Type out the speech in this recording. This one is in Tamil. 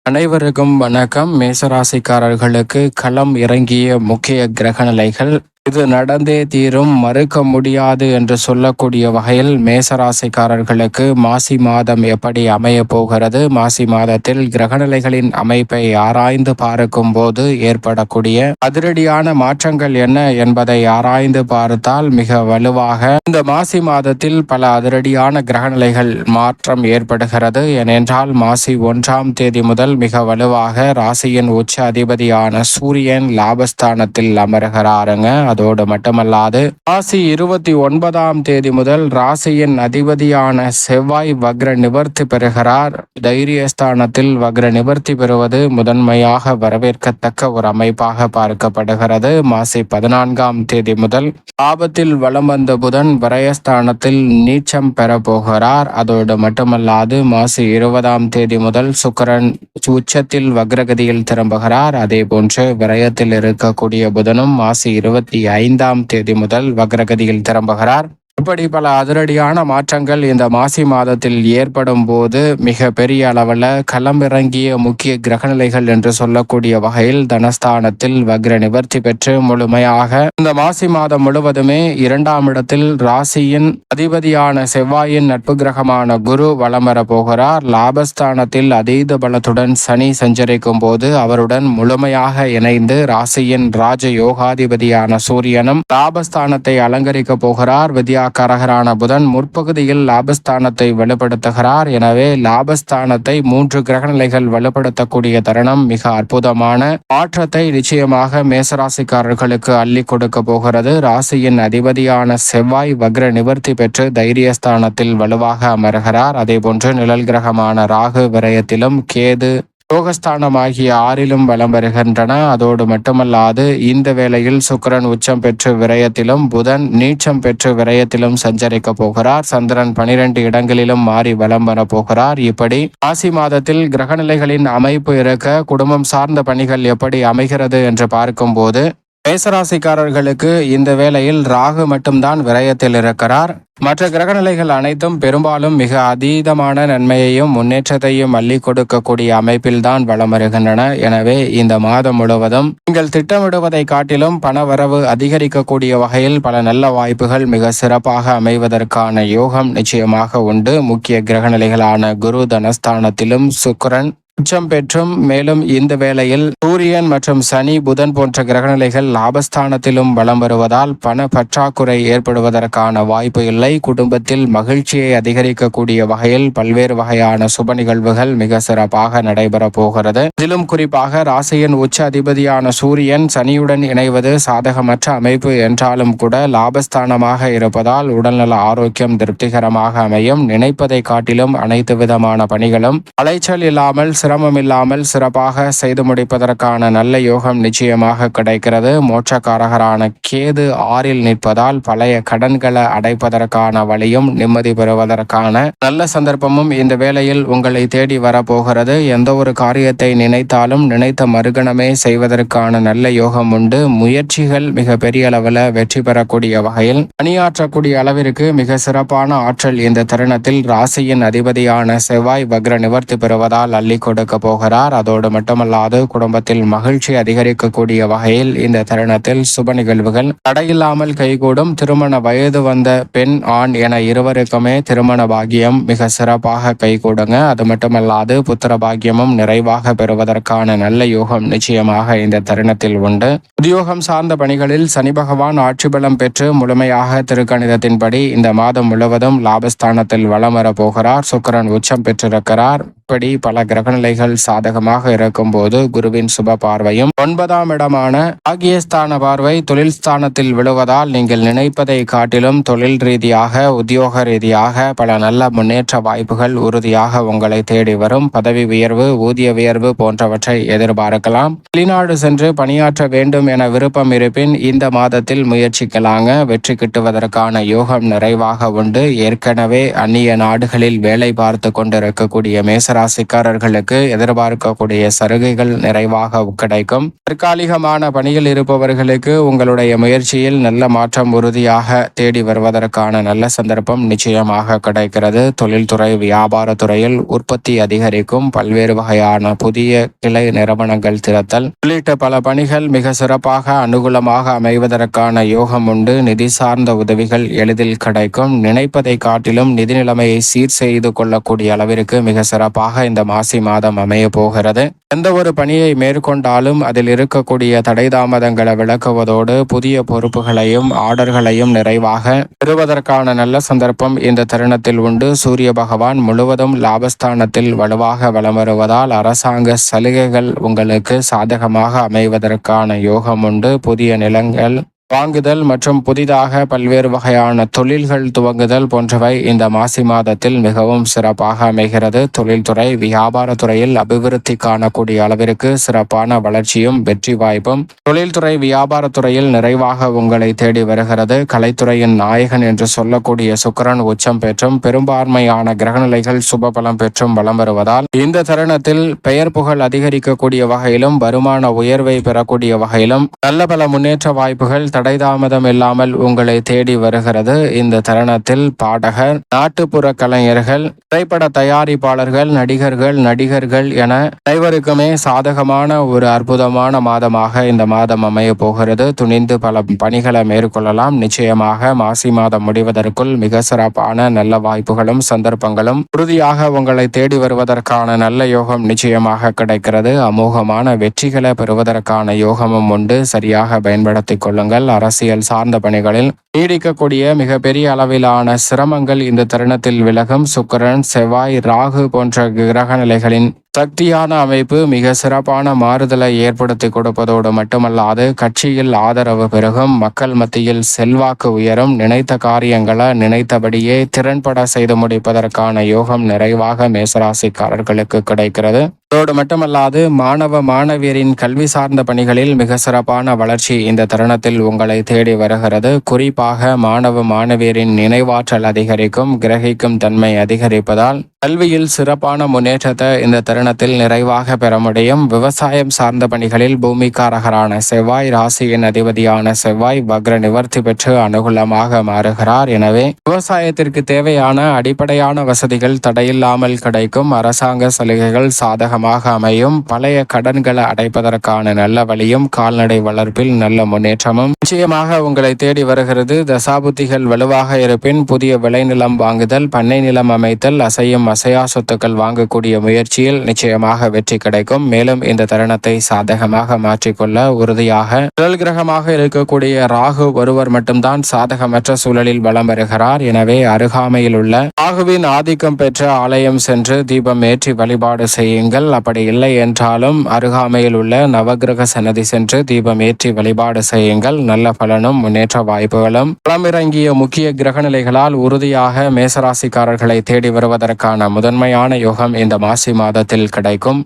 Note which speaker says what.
Speaker 1: அனைவருக்கும் வணக்கம். மேசராசிக்காரர்களுக்கு களம் இறங்கிய முக்கிய கிரகநிலைகள் இது நடந்தே தீரும், மறுக்க முடியாது என்று சொல்லக்கூடிய வகையில் மேசராசிக்காரர்களுக்கு மாசி மாதம் எப்படி அமைய போகிறது, மாசி மாதத்தில் கிரகநிலைகளின் அமைப்பை ஆராய்ந்து பார்க்கும் போது ஏற்படக்கூடிய அதிரடியான மாற்றங்கள் என்ன என்பதை ஆராய்ந்து பார்த்தால் மிக வலுவாக இந்த மாசி மாதத்தில் பல அதிரடியான கிரகநிலைகள் மாற்றம் ஏற்படுகிறது. ஏனென்றால் மாசி 1ஆம் தேதி முதல் மிக வலுவாக ராசியின் உச்ச அதிபதியான சூரியன் லாபஸ்தானத்தில் அமர்கிறாருங்க. அதோடு மட்டுமல்லாது ராசி 29ஆம் தேதி முதல் ராசியின் அதிபதியான செவ்வாய் வக்ர நிவர்த்தி பெறுகிறார். தைரியஸ்தானத்தில் வக்ர நிவர்த்தி பெறுவது முதன்மையாக வரவேற்கத்தக்க ஒரு அமைப்பாக பார்க்கப்படுகிறது. மாசி 14ஆம் தேதி முதல் லாபத்தில் வலம் வந்த புதன் விரயஸ்தானத்தில் நீச்சம் பெற போகிறார். அதோடு மட்டுமல்லாது மாசி 20ஆம் தேதி முதல் சுக்கிரன் உச்சத்தில் வக்ரகதியில் திரும்புகிறார். அதே போன்று விரயத்தில் இருக்கக்கூடிய புதனும் மாசி 25ஆம் தேதி முதல் வக்ரகதியில் திரும்புகிறார். இப்படி பல அதிரடியான மாற்றங்கள் இந்த மாசி மாதத்தில் ஏற்படும் போது மிக பெரிய அளவில் களமிறங்கிய முக்கிய கிரகநிலைகள் என்று சொல்லக்கூடிய வகையில் தனஸ்தானத்தில் வக்ர நிவர்த்தி பெற்று முழுமையாக இந்த மாசி மாதம் முழுவதுமே 2ஆம் இடத்தில் ராசியின் அதிபதியான செவ்வாயின் நட்பு கிரகமான குரு வலம் வர போகிறார். லாபஸ்தானத்தில் அதீத பலத்துடன் சனி சஞ்சரிக்கும் போது அவருடன் முழுமையாக இணைந்து ராசியின் ராஜ யோகாதிபதியான சூரியனும் லாபஸ்தானத்தை அலங்கரிக்க போகிறார். கரகரான புதன் முற்பகுதியில் லாபஸ்தானத்தை வலுப்படுத்துகிறார். எனவே லாபஸ்தானத்தை 3 கிரகநிலைகள் வலுப்படுத்தக்கூடிய தருணம் மிக அற்புதமான மாற்றத்தை நிச்சயமாக மேசராசிக்காரர்களுக்கு அள்ளி கொடுக்க போகிறது. ராசியின் அதிபதியான செவ்வாய் வக்ர நிவர்த்தி பெற்று தைரியஸ்தானத்தில் வலுவாக அமர்கிறார். அதே போன்று நிழல் கிரகமான ராகு விரயத்திலும் கேது யோகஸ்தானம் ஆகிய 6லும் வலம் வருகின்றன. அதோடு மட்டுமல்லாது இந்த வேளையில் சுக்கிரன் உச்சம் பெற்று விரயத்திலும் புதன் நீச்சம் பெற்று விரயத்திலும் சஞ்சரிக்க போகிறார். சந்திரன் 12 இடங்களிலும் மாறி வலம் வர போகிறார். இப்படி மாசி மாதத்தில் கிரகநிலைகளின் அமைப்பு இருக்க குடும்பம் சார்ந்த பணிகள் எப்படி அமைகிறது என்று பார்க்கும்போது மேசராசிக்காரர்களுக்கு இந்த வேளையில் ராகு மட்டும்தான் விரயத்தில் இருக்கிறார். மற்ற கிரகநிலைகள் அனைத்தும் பெரும்பாலும் மிக அதீதமான நன்மையையும் முன்னேற்றத்தையும் அள்ளி கொடுக்கக்கூடிய அமைப்பில்தான் வலம் வருகின்றன. எனவே இந்த மாதம் முழுவதும் நீங்கள் திட்டமிடுவதை காட்டிலும் பணவரவு அதிகரிக்கக்கூடிய வகையில் பல நல்ல வாய்ப்புகள் மிக சிறப்பாக அமைவதற்கான யோகம் நிச்சயமாக உண்டு. முக்கிய கிரகநிலைகளான குரு தனஸ்தானத்திலும் சுக்கிரன் உச்சம் பெற்றும் மேலும் இந்த வேளையில் சூரியன் மற்றும் சனி புதன் போன்ற கிரகநிலைகள் லாபஸ்தானத்திலும் வலம் வருவதால் பண பற்றாக்குறை ஏற்படுவதற்கான வாய்ப்பு இல்லை. குடும்பத்தில் மகிழ்ச்சியை அதிகரிக்கக்கூடிய வகையில் பல்வேறு வகையான சுப நிகழ்வுகள் மிக சிறப்பாக நடைபெற போகிறது. இதிலும் குறிப்பாக ராசியின் உச்ச அதிபதியான சூரியன் சனியுடன் இணைவது சாதகமற்ற அமைப்பு என்றாலும் கூட லாபஸ்தானமாக இருப்பதால் உடல்நல ஆரோக்கியம் திருப்திகரமாக அமையும். நினைப்பதை காட்டிலும் அனைத்து விதமான பணிகளும் அலைச்சல் இல்லாமல் சிரமம் இல்லாமல் சிறப்பாக செய்து முடிப்பதற்கான நல்ல யோகம் நிச்சயமாக கிடைக்கிறது. மோட்சக்காரகரான கேது 6ல் நிற்பதால் பழைய கடன்களை அடைப்பதற்கான வழியும் நிம்மதி பெறுவதற்கான நல்ல சந்தர்ப்பமும் இந்த வேளையில் உங்களை தேடி வரப்போகிறது. எந்த ஒரு காரியத்தை நினைத்தாலும் நினைத்த மறுகணமே செய்வதற்கான நல்ல யோகம் உண்டு. முயற்சிகள் மிக பெரிய அளவில் வெற்றி பெறக்கூடிய வகையில் பணியாற்றக்கூடிய அளவிற்கு மிக சிறப்பான ஆற்றல் இந்த தருணத்தில் ராசியின் அதிபதியான செவ்வாய் வக்ர நிவர்த்தி பெறுவதால் அள்ளி கொடுக்க போகிறார். அதோடு மட்டுமல்லாது குடும்பத்தில் மகிழ்ச்சி அதிகரிக்கக்கூடிய வகையில் இந்த தருணத்தில் சுப நிகழ்வுகள் தடையில்லாமல் கைகூடும். திருமண வயது வந்த பெண் ஆண் என இருவருக்குமே திருமண பாக்கியம் மிக சிறப்பாக கைகூடுங்க. அது மட்டுமல்லாது புத்திர பாக்கியமும் நிறைவாக பெறுவதற்கான நல்ல யோகம் நிச்சயமாக இந்த தருணத்தில் உண்டு. உத்தியோகம் சார்ந்த பணிகளில் சனி பகவான் ஆட்சி பலம் பெற்று முழுமையாக திருக்கணிதத்தின்படி இந்த மாதம் முழுவதும் லாபஸ்தானத்தில் வலம் வர போகிறார். சுக்கிரன் உச்சம் பெற்றிருக்கிறார். இப்படி பல கிரகநிலைகள் சாதகமாக இருக்கும் போது குருவின் சுப பார்வையும் 9ஆம் இடமான பாக்கியஸ்தான பார்வை தொழில் ஸ்தானத்தில் விழுவதால் நீங்கள் நினைப்பதை காட்டிலும் தொழில் ரீதியாக உத்தியோக ரீதியாக பல நல்ல முன்னேற்ற வாய்ப்புகள் உறுதியாக உங்களை தேடி வரும். பதவி உயர்வு ஊதிய உயர்வு போன்றவற்றை எதிர்பார்க்கலாம். வெளிநாடு சென்று பணியாற்ற வேண்டும் என விருப்பம் இருப்பின் இந்த மாதத்தில் முயற்சிக்கலாங்க. வெற்றி கிட்டுவதற்கான யோகம் நிறைவாக உண்டு. ஏற்கனவே அந்நிய நாடுகளில் வேலை பார்த்து கொண்டிருக்கக்கூடிய மேச மேசராசிக்காரர்களுக்கு எதிர்பார்க்கக்கூடிய சலுகைகள் நிறைவாக கிடைக்கும். தற்காலிகமான பணியில் இருப்பவர்களுக்கு உங்களுடைய முயற்சியில் நல்ல மாற்றம் உறுதியாக தேடி வருவதற்கான நல்ல சந்தர்ப்பம் நிச்சயமாக கிடைக்கிறது. தொழில்துறை வியாபாரத்துறையில் உற்பத்தி அதிகரிக்கும், பல்வேறு வகையான புதிய கிளை நிறுவனங்கள் திறத்தல் உள்ளிட்ட பல பணிகள் மிக சிறப்பாக அனுகூலமாக அமைவதற்கான யோகம் உண்டு. நிதி சார்ந்த உதவிகள் எளிதில் கிடைக்கும். நினைப்பதை காட்டிலும் நிதி நிலைமையை சீர் செய்து கொள்ளக்கூடிய அளவிற்கு மிக சிறப்பாக இந்த மாசி மாதம் அமைய போகிறது. எந்த ஒரு பணியை மேற்கொண்டாலும் அதில் இருக்கக்கூடிய தடை தாமதங்களை விளக்குவதோடு புதிய பொறுப்புகளையும் ஆர்டர்களையும் நிறைவாக பெறுவதற்கான நல்ல சந்தர்ப்பம் இந்த தருணத்தில் உண்டு. சூரிய பகவான் முழுவதும் லாபஸ்தானத்தில் வலுவாக வலம் வருவதால் அரசாங்க சலுகைகள் உங்களுக்கு சாதகமாக அமைவதற்கான யோகம் உண்டு. புதிய நிலங்கள் வாங்குதல் மற்றும் புதிதாக பல்வேறு வகையான தொழில்கள் துவங்குதல் போன்றவை இந்த மாசி மாதத்தில் மிகவும் சிறப்பாக அமைகிறது. தொழில்துறை வியாபாரத்துறையில் அபிவிருத்தி காணக்கூடிய அளவிற்கு சிறப்பான வளர்ச்சியும் வெற்றி வாய்ப்பும் தொழில்துறை வியாபாரத்துறையில் நிறைவாக உங்களை தேடி வருகிறது. கலைத்துறையின் நாயகன் என்று சொல்லக்கூடிய சுக்கிரன் உச்சம் பெற்றும் பெரும்பான்மையான கிரகநிலைகள் சுபபலம் பெற்றும் வலம் வருவதால் இந்த தருணத்தில் பெயர் புகழ் அதிகரிக்கக்கூடிய வகையிலும் வருமான உயர்வை பெறக்கூடிய வகையிலும் நல்ல பல முன்னேற்ற வாய்ப்புகள் தடைதாமதம் இல்லாமல் உங்களை தேடி வருகிறது. இந்த தருணத்தில் பாடகர், நாட்டுப்புற கலைஞர்கள், திரைப்பட தயாரிப்பாளர்கள், நடிகர்கள் என அனைவருக்குமே சாதகமான ஒரு அற்புதமான மாதமாக இந்த மாதம் அமைய போகிறது. துணிந்து பல பணிகளை மேற்கொள்ளலாம். நிச்சயமாக மாசி மாதம் முடிவதற்குள் மிக சிறப்பான நல்ல வாய்ப்புகளும் சந்தர்ப்பங்களும் உறுதியாக உங்களை தேடி வருவதற்கான நல்ல யோகம் நிச்சயமாக கிடைக்கிறது. அமோகமான வெற்றிகளை பெறுவதற்கான யோகமும் உண்டு. சரியாக பயன்படுத்திக் கொள்ளுங்கள். அரசியல் சார்ந்த பணிகளில் நீடிக்கக்கூடிய மிகப்பெரிய அளவிலான சிரமங்கள் இந்த தருணத்தில் விலகும். சுக்கிரன், செவ்வாய், ராகு போன்ற கிரக நிலைகளின் சக்தியான அமைப்பு மிக சிறப்பான மாறுதலை ஏற்படுத்தி கொடுப்பதோடு மட்டுமல்லாது கட்சியில் ஆதரவு பெருகும், மக்கள் மத்தியில் செல்வாக்கு உயரும், நினைத்த காரியங்களை நினைத்தபடியே திறன்பட செய்து முடிப்பதற்கான யோகம் நிறைவாக மேசராசிக்காரர்களுக்கு கிடைக்கிறது. அதோடு மட்டுமல்லாது மாணவ மாணவியரின் கல்வி சார்ந்த பணிகளில் மிக சிறப்பான வளர்ச்சி இந்த தருணத்தில் உங்களை தேடி வருகிறது. குறிப்பாக மாணவ மாணவியரின் நினைவாற்றல் அதிகரிக்கும், கிரகிக்கும் தன்மை அதிகரிப்பதால் கல்வியில் சிறப்பான முன்னேற்றத்தை இந்த தருணத்தில் நிறைவாக பெற முடியும். விவசாயம் சார்ந்த பணிகளில் பூமிக்காரகரான செவ்வாய், ராசியின் அதிபதியான செவ்வாய் வக்ர நிவர்த்தி பெற்று அனுகூலமாக மாறுகிறார். எனவே விவசாயத்திற்கு தேவையான அடிப்படையான வசதிகள் தடையில்லாமல் கிடைக்கும். அரசாங்க சலுகைகள் சாதகமாக அமையும். பழைய கடன்களை அடைப்பதற்கான நல்ல வழியும் கால்நடை வளர்ப்பில் நல்ல முன்னேற்றமும் நிச்சயமாக உங்களை தேடி வருகிறது. தசாபுத்திகள் வலுவாக இருப்பின் புதிய விளைநிலம் வாங்குதல், பண்ணை நிலம் அமைத்தல், அசையும் அசையா சொத்துக்கள் வாங்கக்கூடிய முயற்சியில் நிச்சயமாக வெற்றி கிடைக்கும். மேலும் இந்த தருணத்தை சாதகமாக மாற்றிக்கொள்ள உறுதியாக முதல் கிரகமாக இருக்கக்கூடிய ராகு ஒருவர் மட்டும்தான் சாதகமற்ற சூழலில் வலம் வருகிறார். எனவே அருகாமையில் உள்ள ராகுவின் ஆதிக்கம் பெற்ற ஆலயம் சென்று தீபம் ஏற்றி வழிபாடு செய்யுங்கள். அப்படி இல்லை என்றாலும் அருகாமையில் உள்ள நவகிரக சன்னதி சென்று தீபம் ஏற்றி வழிபாடு செய்யுங்கள். நல்ல பலனும் முன்னேற்ற வாய்ப்புகளும் களமிறங்கிய முக்கிய கிரகநிலைகளால் உறுதியாக மேசராசிக்காரர்களை தேடி வருவதற்கான முதன்மையான யோகம் இந்த மாசி மாதத்தில் கிடைக்கும்.